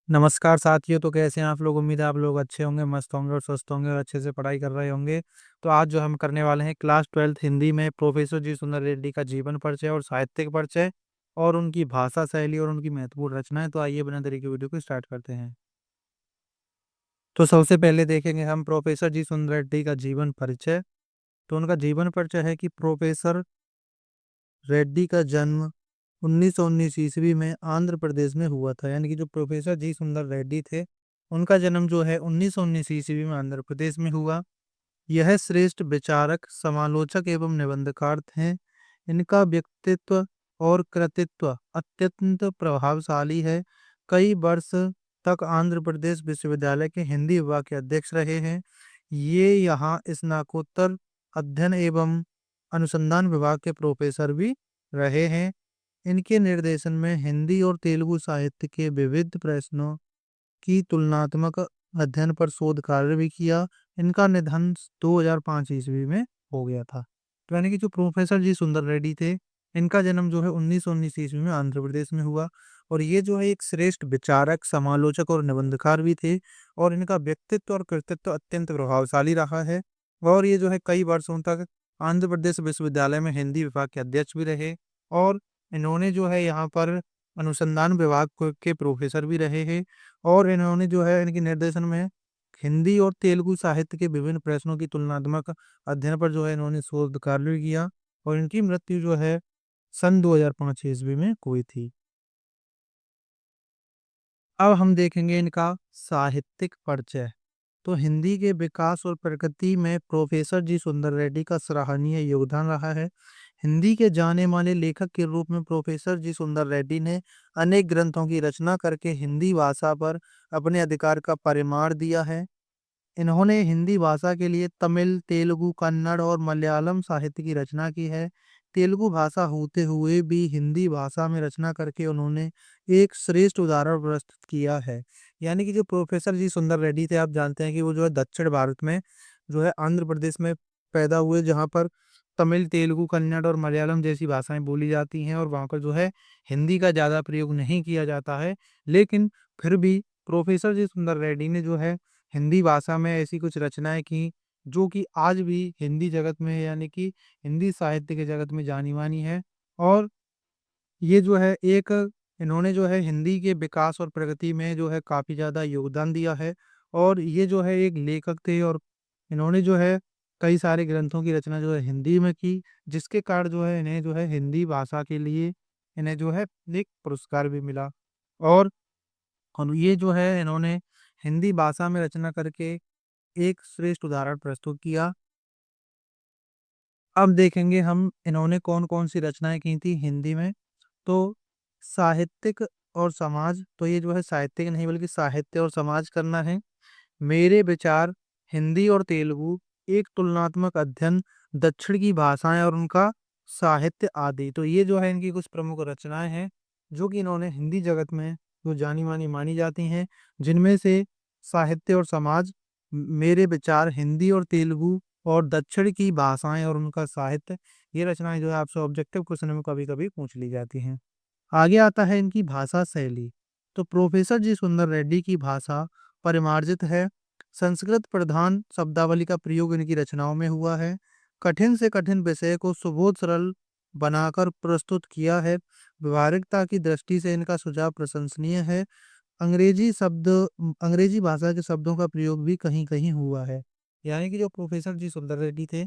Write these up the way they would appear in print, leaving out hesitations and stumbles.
नमस्कार साथियों। तो कैसे हैं आप लोग? उम्मीद है आप लोग अच्छे होंगे, मस्त होंगे और स्वस्थ होंगे और अच्छे से पढ़ाई कर रहे होंगे। तो आज जो हम करने वाले हैं क्लास 12th हिंदी में प्रोफेसर जी सुंदर रेड्डी का जीवन परिचय और साहित्यिक परिचय और उनकी भाषा शैली और उनकी महत्वपूर्ण रचनाएं। तो आइए बिना देरी के वीडियो को स्टार्ट करते हैं। तो सबसे पहले देखेंगे हम प्रोफेसर जी सुंदर रेड्डी का जीवन परिचय। तो उनका जीवन परिचय है कि प्रोफेसर रेड्डी का जन्म 1919 ईस्वी में आंध्र प्रदेश में हुआ था। यानी कि जो प्रोफेसर जी सुंदर रेड्डी थे, उनका जन्म जो है 1919 ईस्वी में आंध्र प्रदेश में हुआ। यह श्रेष्ठ विचारक, समालोचक एवं निबंधकार थे। इनका व्यक्तित्व और कृतित्व अत्यंत प्रभावशाली है। कई वर्ष तक आंध्र प्रदेश विश्वविद्यालय के हिंदी विभाग के अध्यक्ष रहे हैं। ये यहाँ स्नातकोत्तर अध्ययन एवं अनुसंधान विभाग के प्रोफेसर भी रहे हैं। इनके निर्देशन में हिंदी और तेलुगु साहित्य के विविध प्रश्नों की तुलनात्मक अध्ययन पर शोध कार्य भी किया। इनका निधन 2005 ईस्वी में हो गया था। तो यानी कि जो प्रोफेसर जी सुंदर रेड्डी थे, इनका जन्म जो है 1919 ईस्वी में आंध्र प्रदेश में हुआ। और ये जो है एक श्रेष्ठ विचारक, समालोचक और निबंधकार भी थे। और इनका व्यक्तित्व और कृतित्व अत्यंत प्रभावशाली रहा है। और ये जो है कई वर्षों तक आंध्र प्रदेश विश्वविद्यालय में हिंदी विभाग के अध्यक्ष भी रहे। और इन्होंने जो है यहाँ पर अनुसंधान विभाग के प्रोफेसर भी रहे हैं। और इन्होंने जो है इनके निर्देशन में हिंदी और तेलुगु साहित्य के विभिन्न प्रश्नों की तुलनात्मक अध्ययन पर जो है इन्होंने शोध कार्य भी किया। और इनकी मृत्यु जो है सन 2005 ईस्वी में हुई थी। अब हम देखेंगे इनका साहित्यिक परिचय। तो हिंदी के विकास और प्रगति में प्रोफेसर जी सुंदर रेड्डी का सराहनीय योगदान रहा है। हिंदी के जाने माने लेखक के रूप में प्रोफेसर जी सुंदर रेड्डी ने अनेक ग्रंथों की रचना करके हिंदी भाषा पर अपने अधिकार का परिमाण दिया है। इन्होंने हिंदी भाषा के लिए तमिल, तेलुगु, कन्नड़ और मलयालम साहित्य की रचना की है। तेलुगु भाषा होते हुए भी हिंदी भाषा में रचना करके उन्होंने एक श्रेष्ठ उदाहरण प्रस्तुत किया है। यानी कि जो प्रोफेसर जी सुंदर रेड्डी थे, आप जानते हैं कि वो जो है दक्षिण भारत में जो है आंध्र प्रदेश में पैदा हुए, जहाँ पर तमिल, तेलुगु, कन्नड़ और मलयालम जैसी भाषाएं बोली जाती हैं। और वहाँ पर जो है हिंदी का ज़्यादा प्रयोग नहीं किया जाता है। लेकिन फिर भी प्रोफेसर जी सुंदर रेड्डी ने जो है हिंदी भाषा में ऐसी कुछ रचनाएं की जो कि आज भी हिंदी जगत में, यानी कि हिंदी साहित्य के जगत में जानी मानी है। और ये जो है एक इन्होंने जो है हिंदी के विकास और प्रगति में जो है काफ़ी ज़्यादा योगदान दिया है। और ये जो है एक लेखक थे और इन्होंने जो है कई सारे ग्रंथों की रचना जो है हिंदी में की, जिसके कारण जो है इन्हें जो है हिंदी भाषा के लिए इन्हें जो है एक पुरस्कार भी मिला। और ये जो है इन्होंने हिंदी भाषा में रचना करके एक श्रेष्ठ उदाहरण प्रस्तुत किया। अब देखेंगे हम इन्होंने कौन कौन सी रचनाएं की थी हिंदी में। तो साहित्यिक और समाज, तो ये जो है साहित्यिक नहीं बल्कि साहित्य और समाज करना है। मेरे विचार, हिंदी और तेलुगु, एक तुलनात्मक अध्ययन, दक्षिण की भाषाएं और उनका साहित्य आदि। तो ये जो है इनकी कुछ प्रमुख रचनाएं हैं जो कि इन्होंने हिंदी जगत में जो जानी मानी मानी जाती हैं। जिनमें से साहित्य और समाज, मेरे विचार, हिंदी और तेलुगु और दक्षिण की भाषाएं और उनका साहित्य, ये रचनाएं जो है आपसे ऑब्जेक्टिव क्वेश्चन में कभी कभी पूछ ली जाती हैं। आगे आता है इनकी भाषा शैली। तो प्रोफेसर जी सुंदर रेड्डी की भाषा परिमार्जित है। संस्कृत प्रधान शब्दावली का प्रयोग इनकी रचनाओं में हुआ है। कठिन से कठिन विषय को सुबोध सरल बनाकर प्रस्तुत किया है। व्यवहारिकता की दृष्टि से इनका सुझाव प्रशंसनीय है। अंग्रेजी भाषा के शब्दों का प्रयोग भी कहीं कहीं हुआ है। यानी कि जो प्रोफेसर जी सुंदर रेड्डी थे,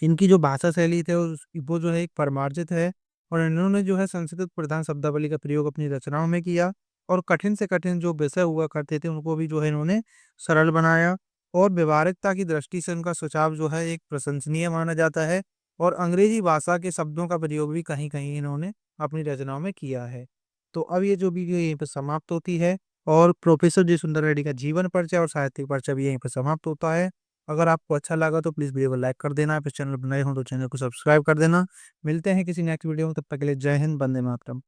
इनकी जो भाषा शैली थे वो जो है एक परिमार्जित है। और इन्होंने जो है संस्कृत प्रधान शब्दावली का प्रयोग अपनी रचनाओं में किया। और कठिन से कठिन जो विषय हुआ करते थे उनको भी जो है इन्होंने सरल बनाया। और व्यवहारिकता की दृष्टि से उनका सुझाव जो है एक प्रशंसनीय माना जाता है। और अंग्रेजी भाषा के शब्दों का प्रयोग भी कहीं कहीं इन्होंने अपनी रचनाओं में किया है। तो अब ये जो वीडियो यहीं पर समाप्त होती है। और प्रोफेसर जी सुंदर रेड्डी का जीवन परिचय और साहित्यिक परिचय भी यहीं पर समाप्त होता है। अगर आपको अच्छा लगा तो प्लीज़ वीडियो को लाइक कर देना। फिर चैनल पर नए हो तो चैनल को सब्सक्राइब कर देना। मिलते हैं किसी नेक्स्ट वीडियो में, तब तक के लिए जय हिंद, वंदे मातरम।